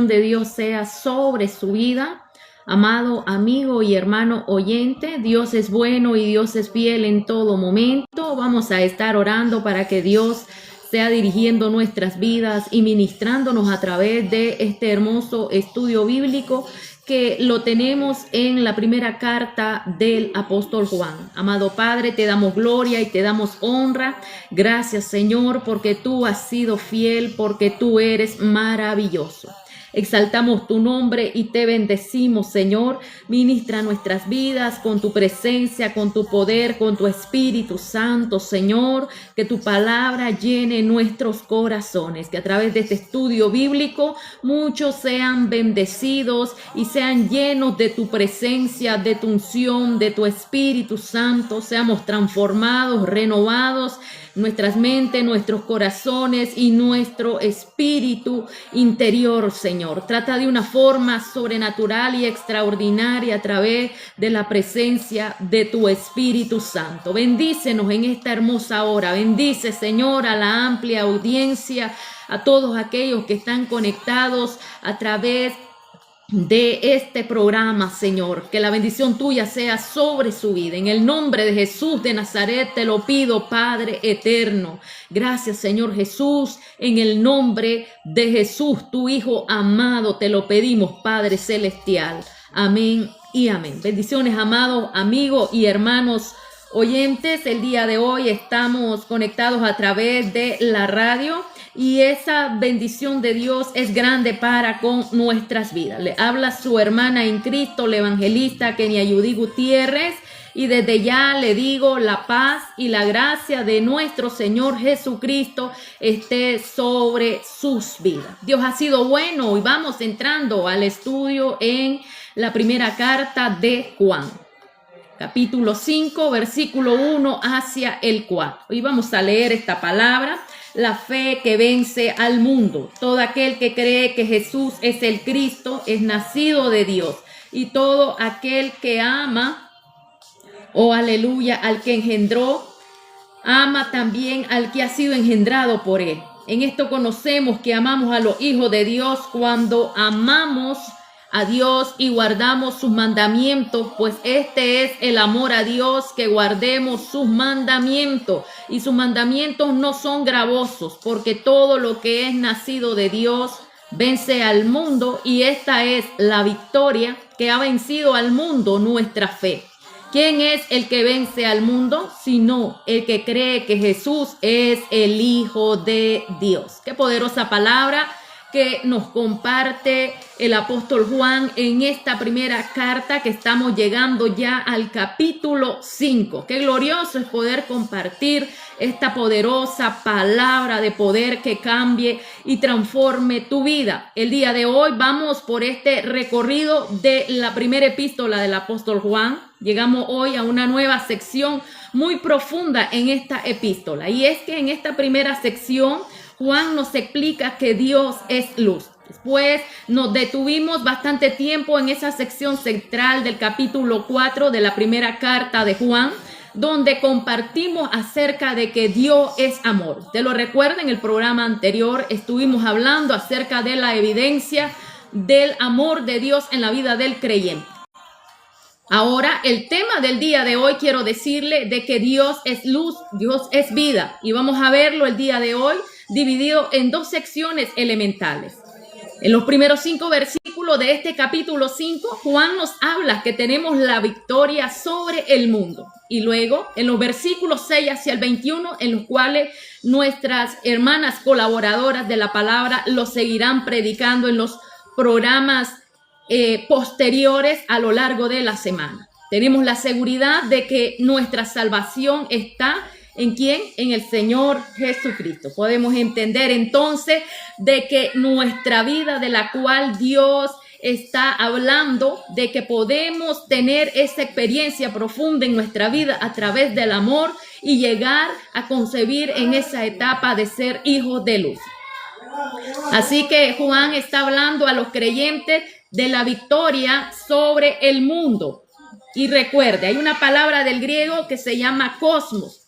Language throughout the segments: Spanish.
bendición de Dios sea sobre su vida. Amado amigo y hermano oyente, Dios es bueno y Dios es fiel en todo momento. Vamos a estar orando para que Dios sea dirigiendo nuestras vidas y ministrándonos a través de este hermoso estudio bíblico que lo tenemos en la primera carta del apóstol Juan. Amado Padre, te damos gloria y te damos honra. Gracias, Señor, porque tú has sido fiel, porque tú eres maravilloso. Exaltamos tu nombre y te bendecimos, Señor. Ministra nuestras vidas con tu presencia, con tu poder, con tu Espíritu Santo, Señor. Que tu palabra llene nuestros corazones. Que a través de este estudio bíblico muchos sean bendecidos y sean llenos de tu presencia, de tu unción, de tu Espíritu Santo. Seamos transformados, renovados. Nuestras mentes, nuestros corazones y nuestro espíritu interior, Señor. Trata de una forma sobrenatural y extraordinaria a través de la presencia de tu Espíritu Santo. Bendícenos en esta hermosa hora. Bendice, Señor, a la amplia audiencia, a todos aquellos que están conectados a través de este programa, Señor. Que la bendición tuya sea sobre su vida. En el nombre de Jesús de Nazaret te lo pido, Padre eterno. Gracias, Señor Jesús. En el nombre de Jesús, tu Hijo amado, te lo pedimos, Padre celestial. Amén y amén. Bendiciones, amados amigos y hermanos oyentes. El día de hoy estamos conectados a través de la radio. Y esa bendición de Dios es grande para con nuestras vidas. Le habla su hermana en Cristo, la evangelista Kenia Judy Gutiérrez. Y desde ya le digo, la paz y la gracia de nuestro Señor Jesucristo esté sobre sus vidas. Dios ha sido bueno y vamos entrando al estudio en la primera carta de Juan. Capítulo 5, versículo 1 hacia el 4. Hoy vamos a leer esta palabra. La fe que vence al mundo. Todo aquel que cree que Jesús es el Cristo es nacido de Dios. Y todo aquel que ama, aleluya, al que engendró, ama también al que ha sido engendrado por él. En esto conocemos que amamos a los hijos de Dios cuando amamos a Dios y guardamos sus mandamientos, pues este es el amor a Dios, que guardemos sus mandamientos, y sus mandamientos no son gravosos, porque todo lo que es nacido de Dios vence al mundo, y esta es la victoria que ha vencido al mundo, nuestra fe. ¿Quién es el que vence al mundo? Sino el que cree que Jesús es el Hijo de Dios. Qué poderosa palabra que nos comparte el apóstol Juan en esta primera carta, que estamos llegando ya al capítulo 5. Qué glorioso es poder compartir esta poderosa palabra de poder que cambie y transforme tu vida. El día de hoy vamos por este recorrido de la primera epístola del apóstol Juan. Llegamos hoy a una nueva sección muy profunda en esta epístola, y es que en esta primera sección Juan nos explica que Dios es luz. Después nos detuvimos bastante tiempo en esa sección central del capítulo 4 de la primera carta de Juan, donde compartimos acerca de que Dios es amor. ¿Te lo recuerdas? En el programa anterior estuvimos hablando acerca de la evidencia del amor de Dios en la vida del creyente. Ahora, el tema del día de hoy, quiero decirle de que Dios es luz, Dios es vida, y vamos a verlo el día de hoy dividido en dos secciones elementales. En los primeros 5 versículos de este capítulo 5, Juan nos habla que tenemos la victoria sobre el mundo. Y luego, en los versículos 6 hacia el 21, en los cuales nuestras hermanas colaboradoras de la palabra lo seguirán predicando en los programas posteriores a lo largo de la semana. Tenemos la seguridad de que nuestra salvación está ¿en quién? En el Señor Jesucristo. Podemos entender entonces de que nuestra vida, de la cual Dios está hablando, de que podemos tener esa experiencia profunda en nuestra vida a través del amor y llegar a concebir en esa etapa de ser hijos de luz. Así que Juan está hablando a los creyentes de la victoria sobre el mundo. Y recuerde, hay una palabra del griego que se llama cosmos.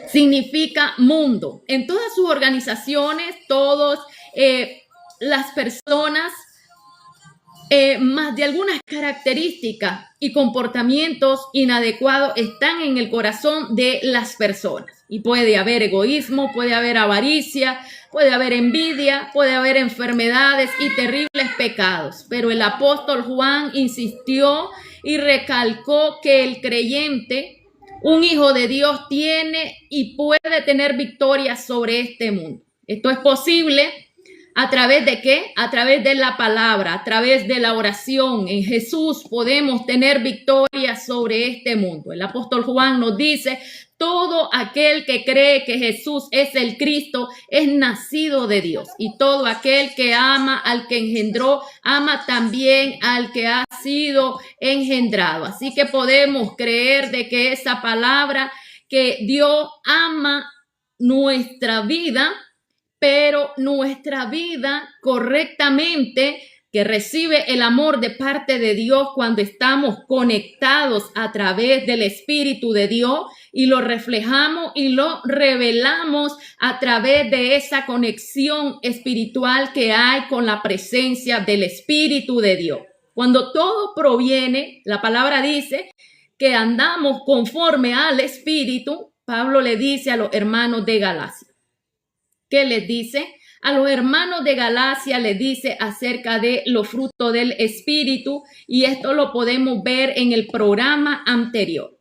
Significa mundo. En todas sus organizaciones, todos las personas más de algunas características y comportamientos inadecuados están en el corazón de las personas. Y puede haber egoísmo, puede haber avaricia, puede haber envidia, puede haber enfermedades y terribles pecados. Pero el apóstol Juan insistió y recalcó que el creyente, un hijo de Dios, tiene y puede tener victoria sobre este mundo. Esto es posible. ¿A través de qué? A través de la palabra, a través de la oración. En Jesús podemos tener victoria sobre este mundo. El apóstol Juan nos dice, todo aquel que cree que Jesús es el Cristo es nacido de Dios. Y todo aquel que ama al que engendró, ama también al que ha sido engendrado. Así que podemos creer de que esa palabra, que Dios ama nuestra vida, pero nuestra vida correctamente, que recibe el amor de parte de Dios cuando estamos conectados a través del Espíritu de Dios y lo reflejamos y lo revelamos a través de esa conexión espiritual que hay con la presencia del Espíritu de Dios. Cuando todo proviene, la palabra dice que andamos conforme al Espíritu. Pablo le dice a los hermanos de Galacia. ¿Qué les dice? A los hermanos de Galacia les dice acerca de los frutos del Espíritu, y esto lo podemos ver en el programa anterior.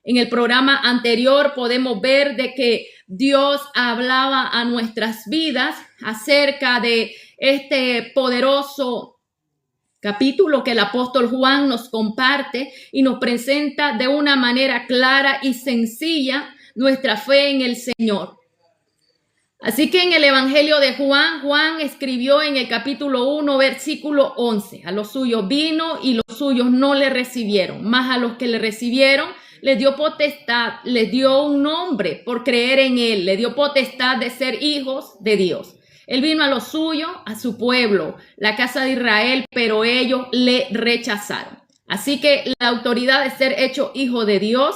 En el programa anterior podemos ver de que Dios hablaba a nuestras vidas acerca de este poderoso capítulo que el apóstol Juan nos comparte y nos presenta de una manera clara y sencilla nuestra fe en el Señor. Así que en el Evangelio de Juan, Juan escribió en el capítulo 1, versículo 11, a los suyos vino y los suyos no le recibieron, mas a los que le recibieron les dio potestad, les dio un nombre por creer en él, le dio potestad de ser hijos de Dios. Él vino a los suyos, a su pueblo, la casa de Israel, pero ellos le rechazaron. Así que la autoridad de ser hecho hijo de Dios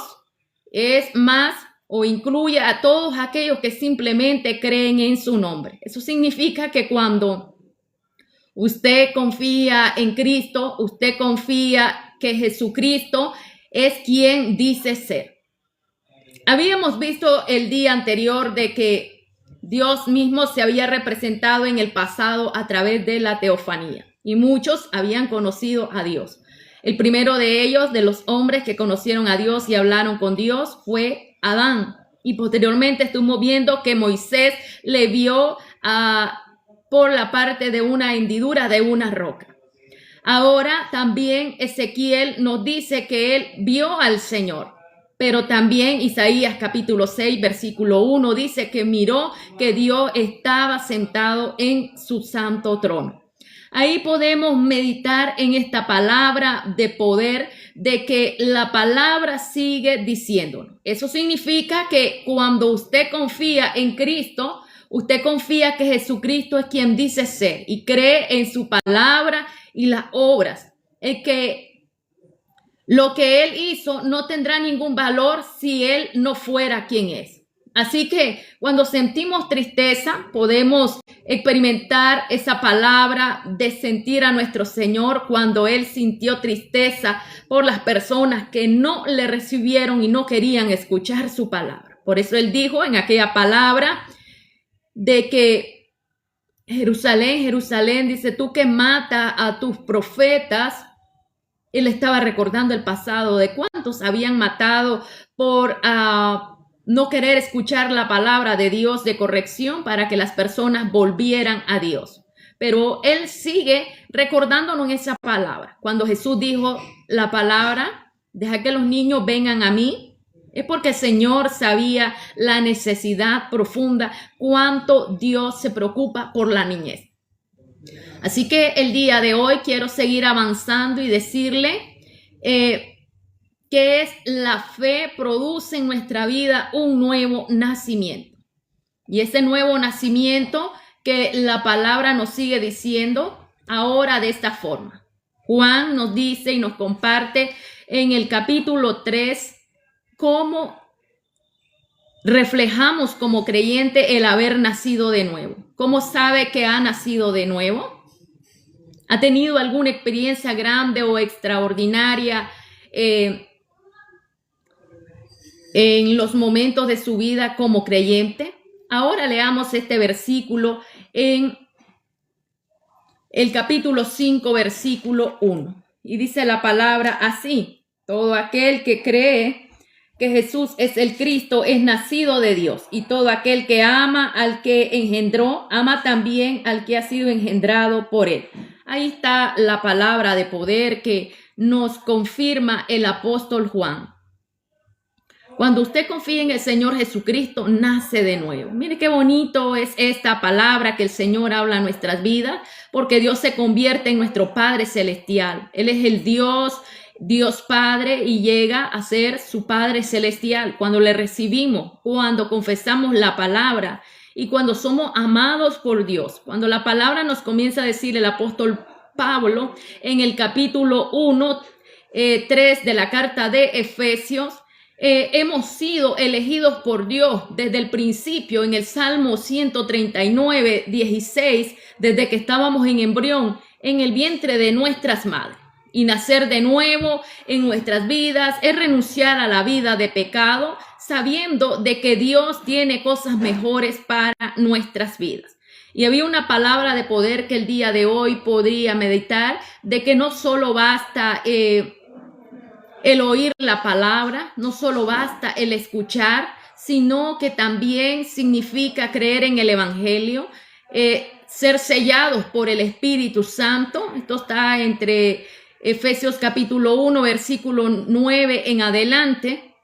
es más o incluye a todos aquellos que simplemente creen en su nombre. Eso significa que cuando usted confía en Cristo, usted confía que Jesucristo es quien dice ser. Habíamos visto el día anterior de que Dios mismo se había representado en el pasado a través de la teofanía y muchos habían conocido a Dios. El primero de ellos, de los hombres que conocieron a Dios y hablaron con Dios, fue Adán. Y posteriormente estuvimos viendo que Moisés le vio por la parte de una hendidura de una roca. Ahora también Ezequiel nos dice que él vio al Señor. Pero también Isaías capítulo 6, versículo 1 dice que miró que Dios estaba sentado en su santo trono. Ahí podemos meditar en esta palabra de poder, de que la palabra sigue diciéndonos. Eso significa que cuando usted confía en Cristo, usted confía que Jesucristo es quien dice ser y cree en su palabra y las obras. El que lo que él hizo no tendrá ningún valor si él no fuera quien es. Así que cuando sentimos tristeza, podemos experimentar esa palabra de sentir a nuestro Señor cuando Él sintió tristeza por las personas que no le recibieron y no querían escuchar su palabra. Por eso Él dijo en aquella palabra de que Jerusalén, Jerusalén, dice, tú que matas a tus profetas. Él estaba recordando el pasado de cuántos habían matado por no querer escuchar la palabra de Dios de corrección para que las personas volvieran a Dios. Pero Él sigue recordándonos esa palabra. Cuando Jesús dijo la palabra, deja que los niños vengan a mí, es porque el Señor sabía la necesidad profunda, cuánto Dios se preocupa por la niñez. Así que el día de hoy quiero seguir avanzando y decirle que es la fe produce en nuestra vida un nuevo nacimiento. Y ese nuevo nacimiento que la palabra nos sigue diciendo ahora de esta forma. Juan nos dice y nos comparte en el capítulo 3 cómo reflejamos como creyente el haber nacido de nuevo. ¿Cómo sabe que ha nacido de nuevo? ¿Ha tenido alguna experiencia grande o extraordinaria en los momentos de su vida como creyente? Ahora leamos este versículo en el capítulo 5, versículo 1. Y dice la palabra así: todo aquel que cree que Jesús es el Cristo es nacido de Dios, y todo aquel que ama al que engendró, ama también al que ha sido engendrado por él. Ahí está la palabra de poder que nos confirma el apóstol Juan. Cuando usted confía en el Señor Jesucristo, nace de nuevo. Mire qué bonito es esta palabra que el Señor habla en nuestras vidas, porque Dios se convierte en nuestro Padre Celestial. Él es el Dios Padre, y llega a ser su Padre Celestial. Cuando le recibimos, cuando confesamos la palabra y cuando somos amados por Dios. Cuando la palabra nos comienza a decir el apóstol Pablo en el capítulo 1, 3 de la carta de Efesios, hemos sido elegidos por Dios desde el principio. En el Salmo 139, 16, desde que estábamos en embrión, en el vientre de nuestras madres. Y nacer de nuevo en nuestras vidas es renunciar a la vida de pecado, sabiendo de que Dios tiene cosas mejores para nuestras vidas. Y había una palabra de poder que el día de hoy podría meditar, de que no solo basta el oír la palabra, no solo basta el escuchar, sino que también significa creer en el Evangelio, ser sellados por el Espíritu Santo. Esto está entre Efesios capítulo 1, versículo 9 en adelante.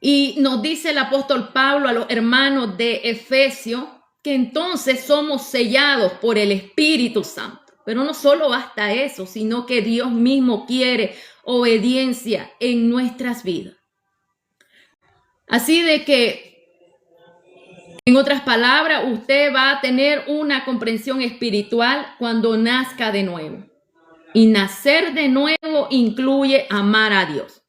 Y nos dice el apóstol Pablo a los hermanos de Efesios que entonces somos sellados por el Espíritu Santo. Pero no solo basta eso, sino que Dios mismo quiere obediencia en nuestras vidas. Así de que, en otras palabras, usted va a tener una comprensión espiritual cuando nazca de nuevo. Y nacer de nuevo incluye amar a Dios.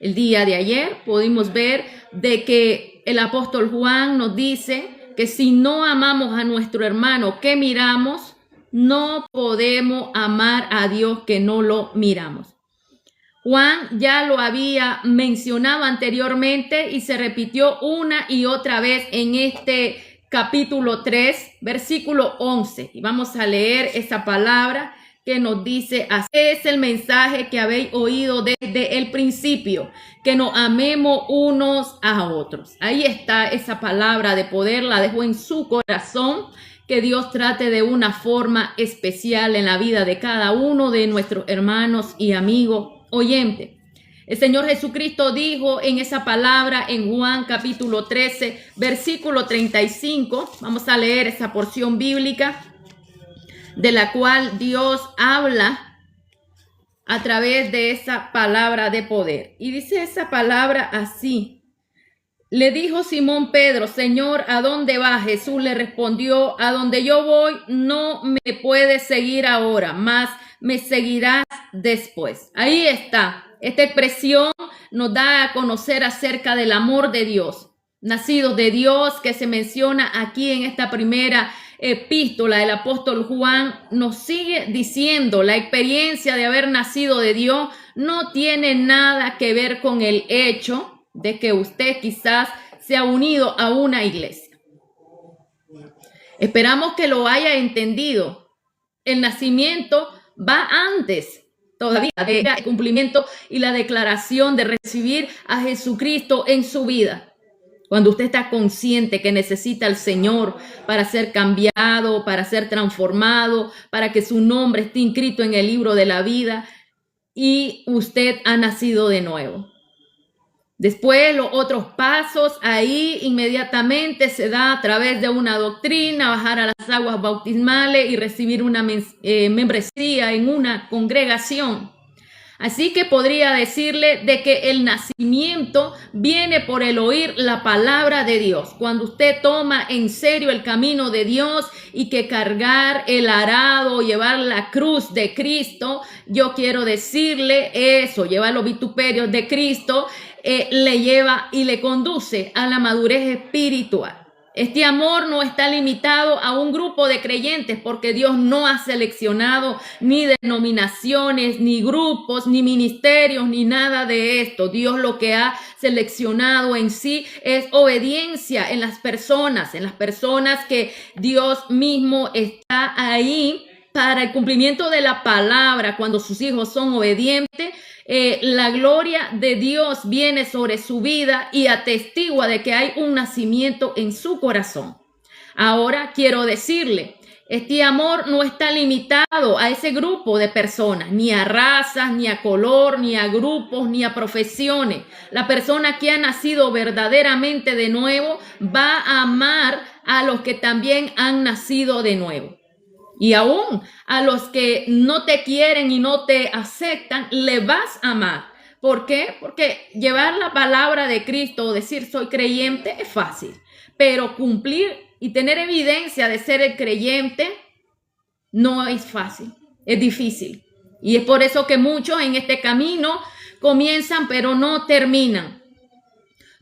El día de ayer pudimos ver de que el apóstol Juan nos dice que si no amamos a nuestro hermano que miramos, no podemos amar a Dios que no lo miramos. Juan ya lo había mencionado anteriormente y se repitió una y otra vez en este capítulo 3, versículo 11. Y vamos a leer esa palabra que nos dice: así es el mensaje que habéis oído desde el principio, que nos amemos unos a otros. Ahí está esa palabra de poder, la dejó en su corazón. Que Dios trate de una forma especial en la vida de cada uno de nuestros hermanos y amigos oyentes. El Señor Jesucristo dijo en esa palabra en Juan capítulo 13, versículo 35. Vamos a leer esa porción bíblica de la cual Dios habla a través de esa palabra de poder. Y dice esa palabra así: le dijo Simón Pedro: Señor, ¿a dónde vas? Jesús le respondió: a donde yo voy no me puedes seguir ahora, mas me seguirás después. Ahí está. Esta expresión nos da a conocer acerca del amor de Dios, nacido de Dios, que se menciona aquí en esta primera epístola. El apóstol Juan nos sigue diciendo: la experiencia de haber nacido de Dios no tiene nada que ver con el hecho de que usted quizás se ha unido a una iglesia. Esperamos que lo haya entendido. El nacimiento va antes todavía del cumplimiento y la declaración de recibir a Jesucristo en su vida. Cuando usted está consciente que necesita al Señor para ser cambiado, para ser transformado, para que su nombre esté inscrito en el libro de la vida, y usted ha nacido de nuevo. Después los otros pasos ahí inmediatamente se da a través de una doctrina, bajar a las aguas bautismales y recibir una membresía en una congregación. Así que podría decirle de que el nacimiento viene por el oír la palabra de Dios. Cuando usted toma en serio el camino de Dios y que cargar el arado, llevar la cruz de Cristo, yo quiero decirle eso, llevar los vituperios de Cristo, le lleva y le conduce a la madurez espiritual. Este amor no está limitado a un grupo de creyentes porque Dios no ha seleccionado ni denominaciones, ni grupos, ni ministerios, ni nada de esto. Dios lo que ha seleccionado en sí es obediencia en las personas que Dios mismo está ahí para el cumplimiento de la palabra. Cuando sus hijos son obedientes, la gloria de Dios viene sobre su vida y atestigua de que hay un nacimiento en su corazón. Ahora quiero decirle, este amor no está limitado a ese grupo de personas, ni a razas, ni a color, ni a grupos, ni a profesiones. La persona que ha nacido verdaderamente de nuevo va a amar a los que también han nacido de nuevo. Y aún a los que no te quieren y no te aceptan, le vas a amar. ¿Por qué? Porque llevar la palabra de Cristo o decir soy creyente es fácil, pero cumplir y tener evidencia de ser el creyente no es fácil, es difícil. Y es por eso que muchos en este camino comienzan pero no terminan.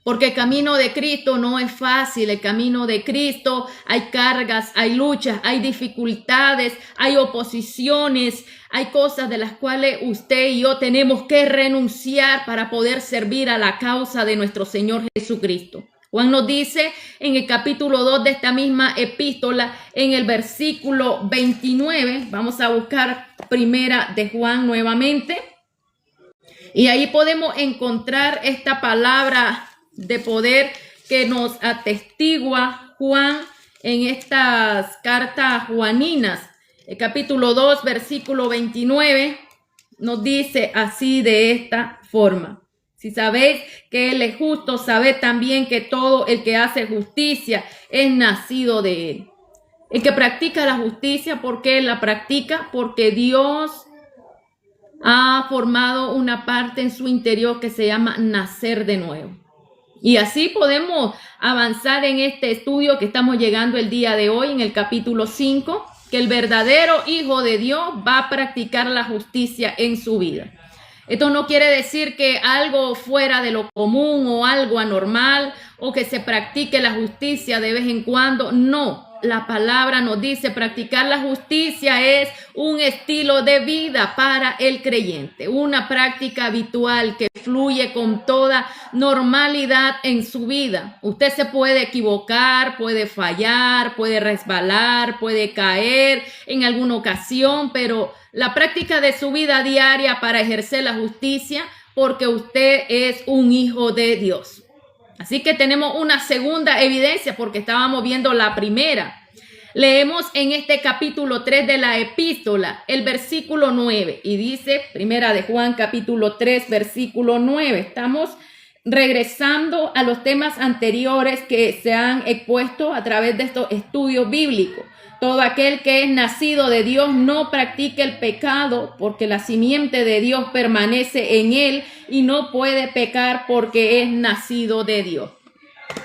Porque el camino de Cristo no es fácil. El camino de Cristo hay cargas, hay luchas, hay dificultades, hay oposiciones, hay cosas de las cuales usted y yo tenemos que renunciar para poder servir a la causa de nuestro Señor Jesucristo. Juan nos dice en el capítulo 2 de esta misma epístola, en el versículo 29, vamos a buscar primera de Juan nuevamente, y ahí podemos encontrar esta palabra de poder que nos atestigua Juan en estas cartas juaninas. El capítulo 2, versículo 29, nos dice así de esta forma. Si sabéis que Él es justo, sabed también que todo el que hace justicia es nacido de Él. El que practica la justicia, ¿por qué la practica? Porque Dios ha formado una parte en su interior que se llama nacer de nuevo. Y así podemos avanzar en este estudio que estamos llegando el día de hoy en el capítulo 5, que el verdadero Hijo de Dios va a practicar la justicia en su vida. Esto no quiere decir que algo fuera de lo común o algo anormal o que se practique la justicia de vez en cuando. No, la palabra nos dice practicar la justicia es un estilo de vida para el creyente, una práctica habitual que fluye con toda normalidad en su vida. Usted se puede equivocar, puede fallar, puede resbalar, puede caer en alguna ocasión, pero la práctica de su vida diaria para ejercer la justicia, porque usted es un hijo de Dios. Así que tenemos una segunda evidencia porque estábamos viendo la primera. Leemos en este capítulo 3 de la epístola el versículo 9 y dice, primera de Juan capítulo 3 versículo 9. Estamos regresando a los temas anteriores que se han expuesto a través de estos estudios bíblicos. Todo aquel que es nacido de Dios no practica el pecado porque la simiente de Dios permanece en él y no puede pecar porque es nacido de Dios.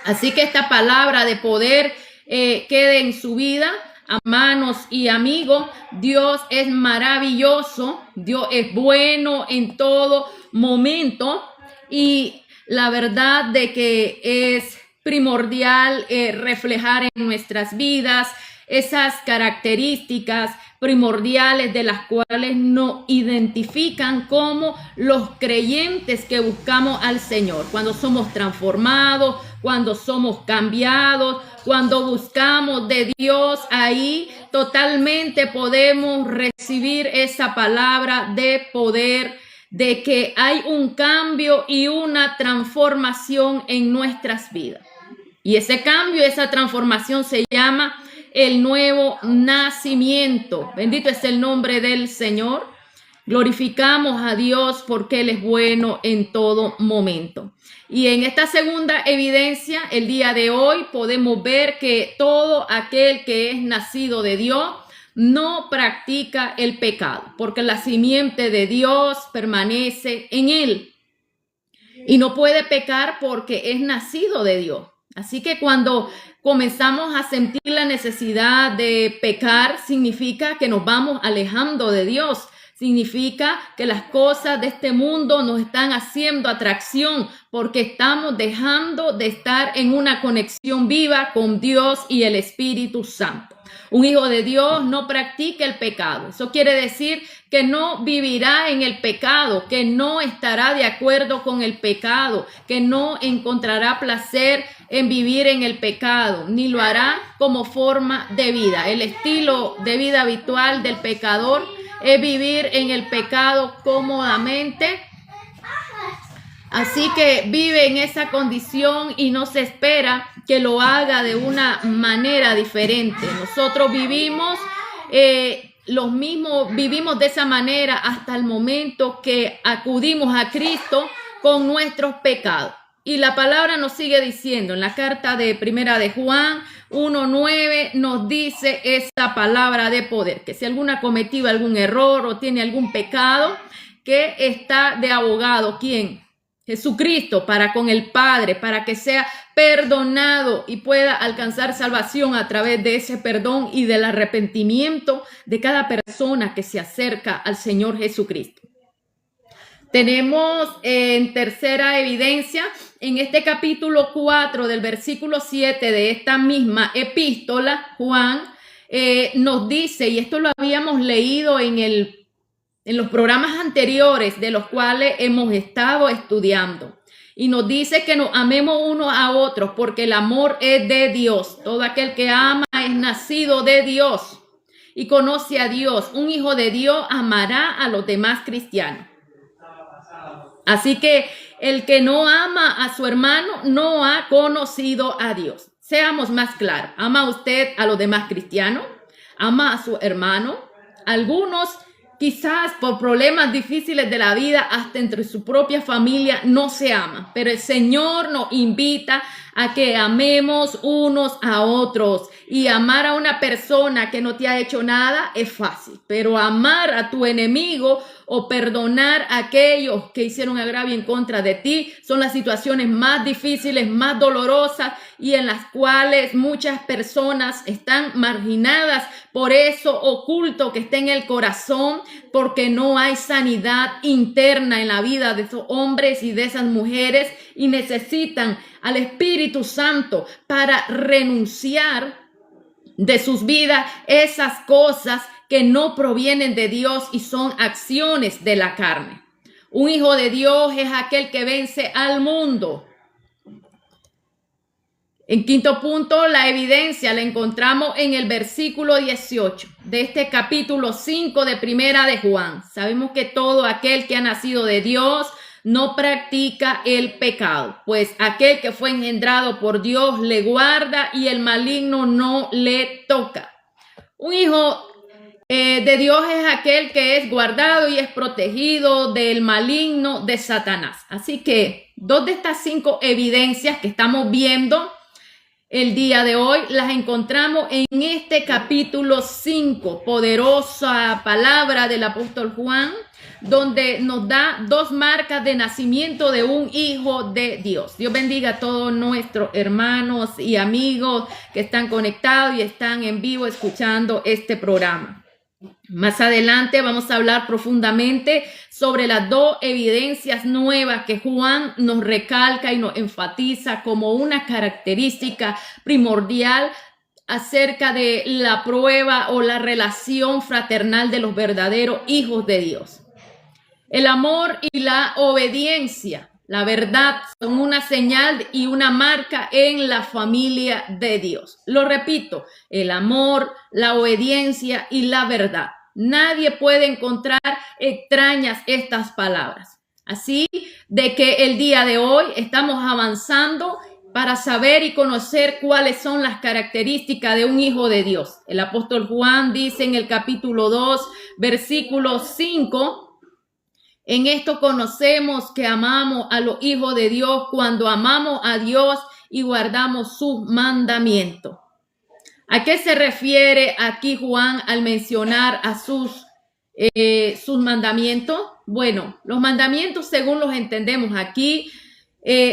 Así que esta palabra de poder quede en su vida, hermanos y amigos. Dios es maravilloso, Dios es bueno en todo momento y la verdad de que es primordial reflejar en nuestras vidas esas características primordiales de las cuales nos identifican como los creyentes que buscamos al Señor. Cuando somos transformados, cuando somos cambiados, cuando buscamos de Dios, ahí totalmente podemos recibir esa palabra de poder, de que hay un cambio y una transformación en nuestras vidas. Y ese cambio, esa transformación se llama el nuevo nacimiento. Bendito es el nombre del Señor. Glorificamos a Dios porque Él es bueno en todo momento. Y en esta segunda evidencia, el día de hoy, podemos ver que todo aquel que es nacido de Dios no practica el pecado, porque la simiente de Dios permanece en él. Y no puede pecar porque es nacido de Dios. Así que cuando comenzamos a sentir la necesidad de pecar, significa que nos vamos alejando de Dios. Significa que las cosas de este mundo nos están haciendo atracción porque estamos dejando de estar en una conexión viva con Dios y el Espíritu Santo. Un hijo de Dios no practica el pecado. Eso quiere decir que no vivirá en el pecado, que no estará de acuerdo con el pecado, que no encontrará placer en vivir en el pecado, ni lo hará como forma de vida. El estilo de vida habitual del pecador es vivir en el pecado cómodamente. Así que vive en esa condición y no se espera que lo haga de una manera diferente. Nosotros vivimos vivimos de esa manera hasta el momento que acudimos a Cristo con nuestros pecados. Y la palabra nos sigue diciendo en la carta de Primera de Juan 1:9 nos dice esta palabra de poder, que si alguno ha cometido algún error o tiene algún pecado, que está de abogado, ¿quién? Jesucristo, para con el Padre, para que sea perdonado y pueda alcanzar salvación a través de ese perdón y del arrepentimiento de cada persona que se acerca al Señor Jesucristo. Tenemos en tercera evidencia, en este capítulo 4 del versículo 7 de esta misma epístola, Juan nos dice, y esto lo habíamos leído en los programas anteriores de los cuales hemos estado estudiando, y nos dice que nos amemos unos a otros porque el amor es de Dios. Todo aquel que ama es nacido de Dios y conoce a Dios. Un hijo de Dios amará a los demás cristianos. Así que el que no ama a su hermano no ha conocido a Dios. Seamos más claros. ¿Ama usted a los demás cristianos? ¿Ama a su hermano? Algunos, quizás por problemas difíciles de la vida, hasta entre su propia familia no se aman. Pero el Señor nos invita a que amemos unos a otros. Y amar a una persona que no te ha hecho nada es fácil. Pero amar a tu enemigo o perdonar a aquellos que hicieron agravio en contra de ti son las situaciones más difíciles, más dolorosas y en las cuales muchas personas están marginadas por eso oculto que está en el corazón, porque no hay sanidad interna en la vida de esos hombres y de esas mujeres y necesitan al Espíritu Santo para renunciar de sus vidas esas cosas que no provienen de Dios y son acciones de la carne. Un hijo de Dios es aquel que vence al mundo. En quinto punto, la evidencia la encontramos en el versículo 18 de este capítulo 5 de Primera de Juan. Sabemos que todo aquel que ha nacido de Dios no practica el pecado, pues aquel que fue engendrado por Dios le guarda y el maligno no le toca. Un hijo de Dios es aquel que es guardado y es protegido del maligno de Satanás. Así que 2 de estas 5 evidencias que estamos viendo el día de hoy las encontramos en este capítulo 5, poderosa palabra del apóstol Juan, donde nos da 2 marcas de nacimiento de un hijo de Dios. Dios bendiga a todos nuestros hermanos y amigos que están conectados y están en vivo escuchando este programa. Más adelante vamos a hablar profundamente sobre las 2 evidencias nuevas que Juan nos recalca y nos enfatiza como una característica primordial acerca de la prueba o la relación fraternal de los verdaderos hijos de Dios. El amor y la obediencia, la verdad, son una señal y una marca en la familia de Dios. Lo repito, el amor, la obediencia y la verdad. Nadie puede encontrar extrañas estas palabras. Así de que el día de hoy estamos avanzando para saber y conocer cuáles son las características de un hijo de Dios. El apóstol Juan dice en el capítulo 2, versículo 5, en esto conocemos que amamos a los hijos de Dios cuando amamos a Dios y guardamos sus mandamientos. ¿A qué se refiere aquí Juan al mencionar a sus mandamientos? Bueno, los mandamientos, según los entendemos aquí,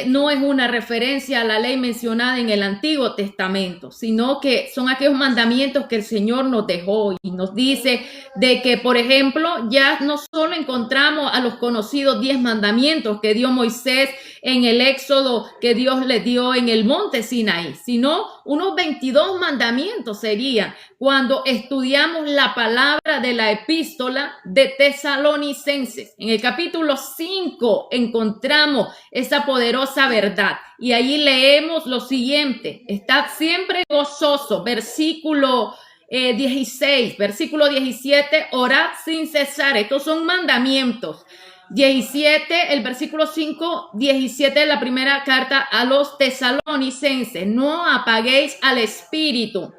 no es una referencia a la ley mencionada en el Antiguo Testamento, sino que son aquellos mandamientos que el Señor nos dejó y nos dice de que, por ejemplo, ya no solo encontramos a los conocidos 10 mandamientos que dio Moisés en el Éxodo que Dios le dio en el monte Sinaí, sino unos 22 mandamientos serían cuando estudiamos la palabra de la epístola de Tesalonicenses. En el capítulo 5 encontramos esa poderosa verdad y allí leemos lo siguiente: estad siempre gozoso, versículo 16, versículo 17, orad sin cesar. Estos son mandamientos. 17, el versículo 5, 17 de la primera carta a los tesalonicenses: no apaguéis al espíritu.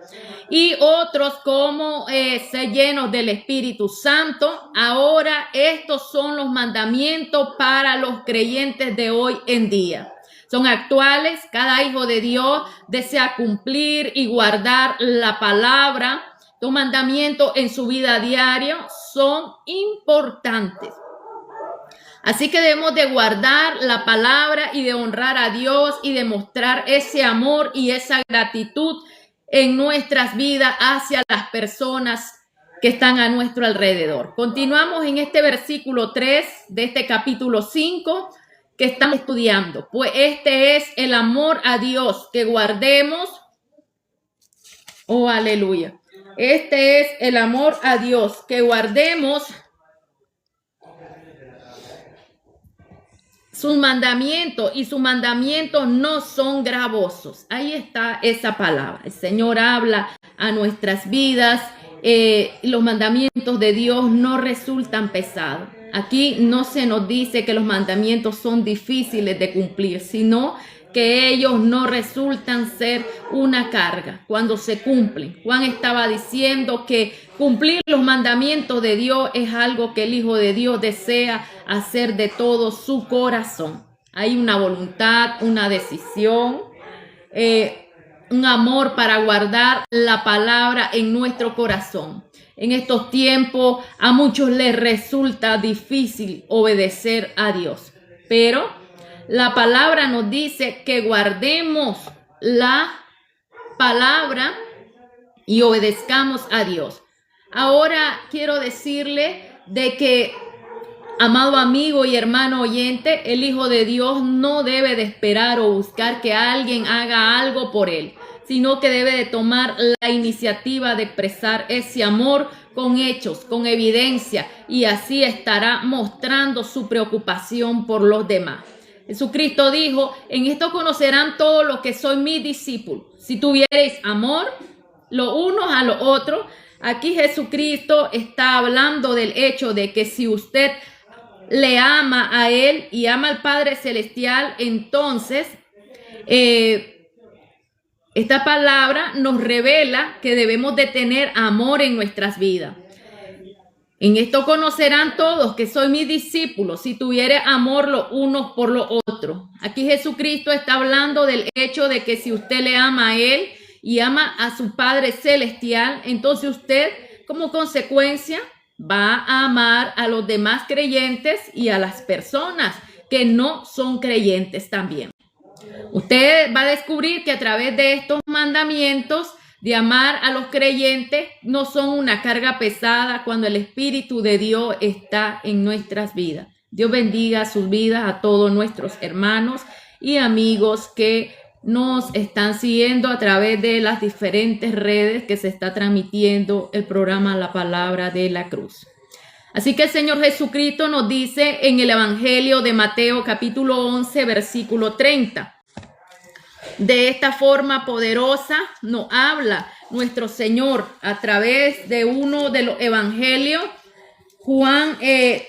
Y otros como ser llenos del Espíritu Santo. Ahora estos son los mandamientos para los creyentes de hoy en día. Son actuales. Cada hijo de Dios desea cumplir y guardar la palabra. Los mandamientos en su vida diaria son importantes. Así que debemos de guardar la palabra y de honrar a Dios y de mostrar ese amor y esa gratitud en nuestras vidas hacia las personas que están a nuestro alrededor. Continuamos en este versículo 3 de este capítulo 5 que estamos estudiando. Pues este es el amor a Dios, que guardemos. Oh, aleluya. Este es el amor a Dios, que guardemos sus mandamientos, y sus mandamientos no son gravosos. Ahí está esa palabra. El Señor habla a nuestras vidas. Los mandamientos de Dios no resultan pesados. Aquí no se nos dice que los mandamientos son difíciles de cumplir, sino que ellos no resultan ser una carga cuando se cumplen. Juan estaba diciendo que cumplir los mandamientos de Dios es algo que el Hijo de Dios desea hacer de todo su corazón. Hay una voluntad, una decisión, un amor para guardar la palabra en nuestro corazón. En estos tiempos a muchos les resulta difícil obedecer a Dios, pero la palabra nos dice que guardemos la palabra y obedezcamos a Dios. Ahora quiero decirle de que, amado amigo y hermano oyente, el Hijo de Dios no debe de esperar o buscar que alguien haga algo por él, sino que debe de tomar la iniciativa de expresar ese amor con hechos, con evidencia, y así estará mostrando su preocupación por los demás. Jesucristo dijo: en esto conocerán todos los que soy mis discípulos, si tuviereis amor los unos a los otros. Aquí Jesucristo está hablando del hecho de que si usted le ama a Él y ama al Padre Celestial, entonces esta palabra nos revela que debemos de tener amor en nuestras vidas. En esto conocerán todos que soy mis discípulos, si tuviere amor los unos por los otros. Aquí Jesucristo está hablando del hecho de que si usted le ama a Él y ama a su Padre Celestial, entonces usted, como consecuencia, va a amar a los demás creyentes y a las personas que no son creyentes también. Usted va a descubrir que a través de estos mandamientos de amar a los creyentes no son una carga pesada cuando el Espíritu de Dios está en nuestras vidas. Dios bendiga sus vidas a todos nuestros hermanos y amigos que nos están siguiendo a través de las diferentes redes que se está transmitiendo el programa La Palabra de la Cruz. Así que el Señor Jesucristo nos dice en el Evangelio de Mateo capítulo 11 versículo 30. De esta forma poderosa nos habla nuestro Señor a través de uno de los evangelios. Juan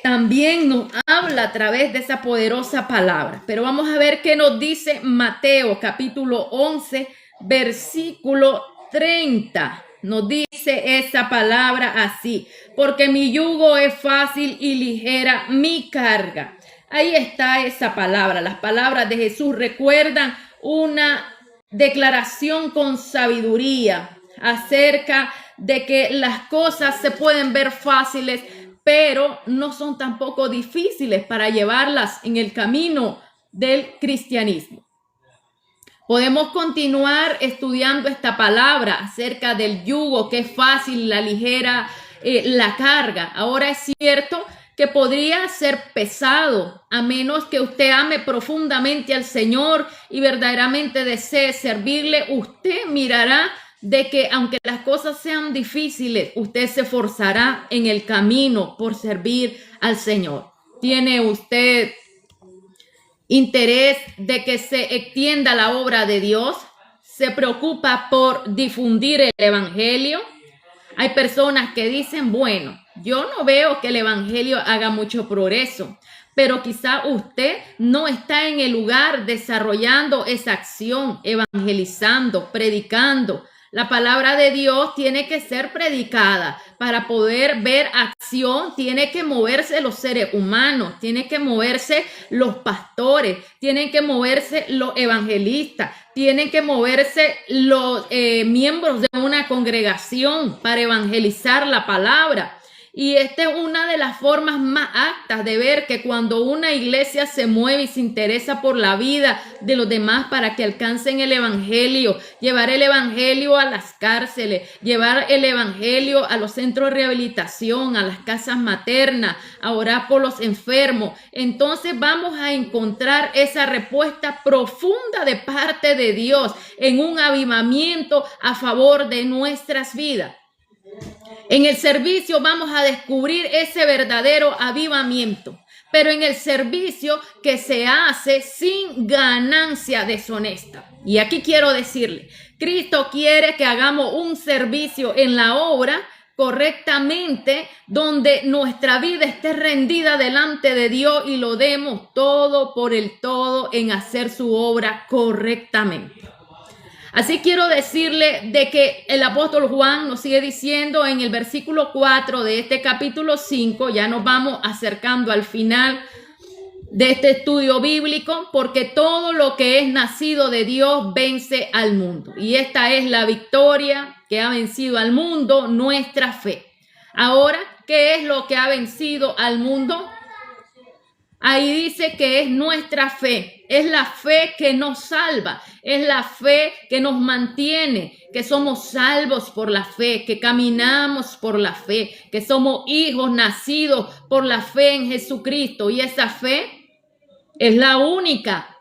también nos habla a través de esa poderosa palabra. Pero vamos a ver qué nos dice Mateo capítulo 11 versículo 30. Nos dice esa palabra así: porque mi yugo es fácil y ligera mi carga. Ahí está esa palabra. Las palabras de Jesús recuerdan una declaración con sabiduría acerca de que las cosas se pueden ver fáciles, pero no son tampoco difíciles para llevarlas en el camino del cristianismo. Podemos continuar estudiando esta palabra acerca del yugo, que es fácil, la ligera, la carga. Ahora es cierto que podría ser pesado, a menos que usted ame profundamente al Señor y verdaderamente desee servirle. Usted mirará de que aunque las cosas sean difíciles, usted se esforzará en el camino por servir al Señor. ¿Tiene usted interés de que se extienda la obra de Dios? ¿Se preocupa por difundir el evangelio? Hay personas que dicen, bueno, yo no veo que el evangelio haga mucho progreso, pero quizá usted no está en el lugar desarrollando esa acción, evangelizando, predicando. La palabra de Dios tiene que ser predicada. Para poder ver acción, tiene que moverse los seres humanos, tiene que moverse los pastores, tienen que moverse los evangelistas, tienen que moverse los miembros de una congregación para evangelizar la palabra. Y esta es una de las formas más aptas de ver que cuando una iglesia se mueve y se interesa por la vida de los demás para que alcancen el evangelio, llevar el evangelio a las cárceles, llevar el evangelio a los centros de rehabilitación, a las casas maternas, a orar por los enfermos, entonces vamos a encontrar esa respuesta profunda de parte de Dios en un avivamiento a favor de nuestras vidas. En el servicio vamos a descubrir ese verdadero avivamiento, pero en el servicio que se hace sin ganancia deshonesta. Y aquí quiero decirle, Cristo quiere que hagamos un servicio en la obra correctamente, donde nuestra vida esté rendida delante de Dios y lo demos todo por el todo en hacer su obra correctamente. Así quiero decirle de que el apóstol Juan nos sigue diciendo en el versículo 4 de este capítulo 5, ya nos vamos acercando al final de este estudio bíblico, porque todo lo que es nacido de Dios vence al mundo. Y esta es la victoria que ha vencido al mundo, nuestra fe. Ahora, ¿qué es lo que ha vencido al mundo? Ahí dice que es nuestra fe, es la fe que nos salva, es la fe que nos mantiene, que somos salvos por la fe, que caminamos por la fe, que somos hijos nacidos por la fe en Jesucristo. Y esa fe es la única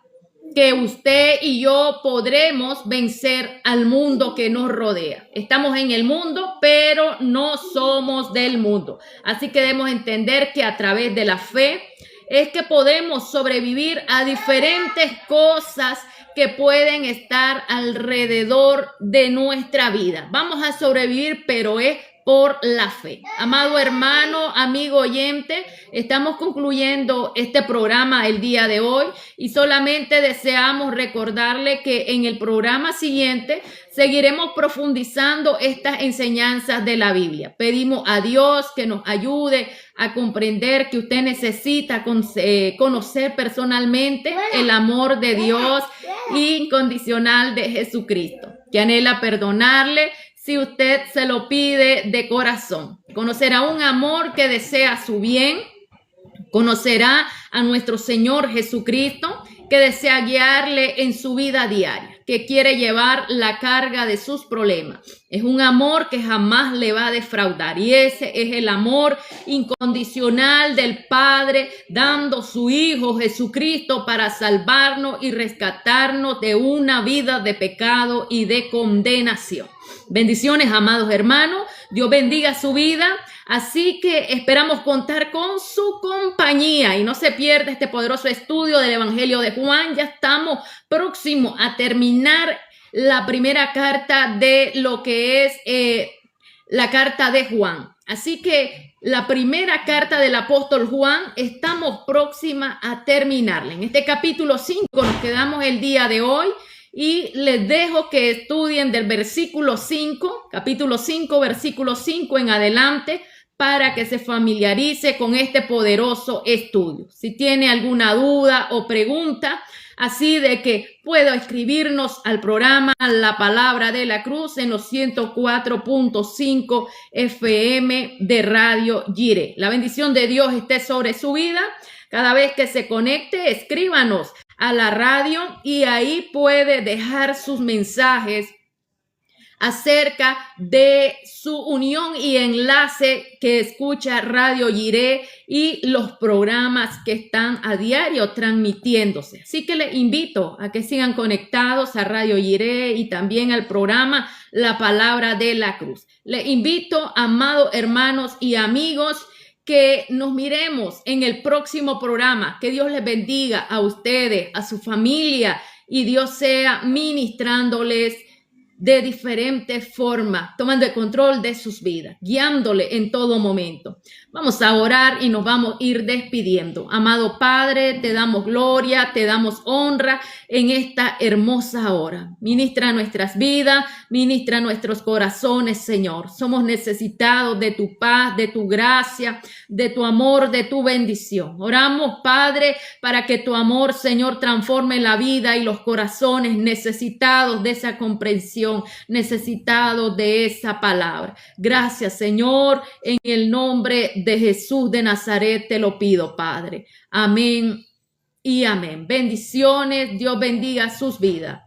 que usted y yo podremos vencer al mundo que nos rodea. Estamos en el mundo, pero no somos del mundo. Así que debemos entender que a través de la fe es que podemos sobrevivir a diferentes cosas que pueden estar alrededor de nuestra vida. Vamos a sobrevivir, pero es por la fe. Amado hermano, amigo oyente, estamos concluyendo este programa el día de hoy y solamente deseamos recordarle que en el programa siguiente seguiremos profundizando estas enseñanzas de la Biblia. Pedimos a Dios que nos ayude a comprender que usted necesita conocer personalmente el amor de Dios incondicional de Jesucristo, que anhela perdonarle si usted se lo pide de corazón. Conocerá un amor que desea su bien, conocerá a nuestro Señor Jesucristo, que desea guiarle en su vida diaria, que quiere llevar la carga de sus problemas. Es un amor que jamás le va a defraudar, y ese es el amor incondicional del Padre, dando su Hijo Jesucristo para salvarnos y rescatarnos de una vida de pecado y de condenación. Bendiciones, amados hermanos. Dios bendiga su vida. Así que esperamos contar con su compañía y no se pierda este poderoso estudio del Evangelio de Juan. Ya estamos próximos a terminar la primera carta de lo que es la carta de Juan. Así que la primera carta del apóstol Juan estamos próxima a terminarla. En este capítulo 5 nos quedamos el día de hoy. Y les dejo que estudien del versículo 5, capítulo 5, versículo 5 en adelante, para que se familiarice con este poderoso estudio. Si tiene alguna duda o pregunta, así de que pueda escribirnos al programa La Palabra de la Cruz en los 104.5 FM de Radio Jireh. La bendición de Dios esté sobre su vida. Cada vez que se conecte, escríbanos a la radio y ahí puede dejar sus mensajes acerca de su unión y enlace que escucha Radio Jiré y los programas que están a diario transmitiéndose. Así que les invito a que sigan conectados a Radio Jiré y también al programa La Palabra de la Cruz. Les invito, amados hermanos y amigos, que nos miremos en el próximo programa. Que Dios les bendiga a ustedes, a su familia, y Dios sea ministrándoles de diferentes formas, tomando el control de sus vidas, guiándole en todo momento. Vamos a orar y nos vamos a ir despidiendo. Amado Padre, te damos gloria, te damos honra en esta hermosa hora. Ministra nuestras vidas, ministra nuestros corazones, Señor. Somos necesitados de tu paz, de tu gracia, de tu amor, de tu bendición. Oramos, Padre, para que tu amor, Señor, transforme la vida y los corazones necesitados de esa comprensión, necesitados de esa palabra. Gracias, Señor, en el nombre de Jesús de Nazaret te lo pido, Padre. Amén y amén. Bendiciones, Dios bendiga sus vidas.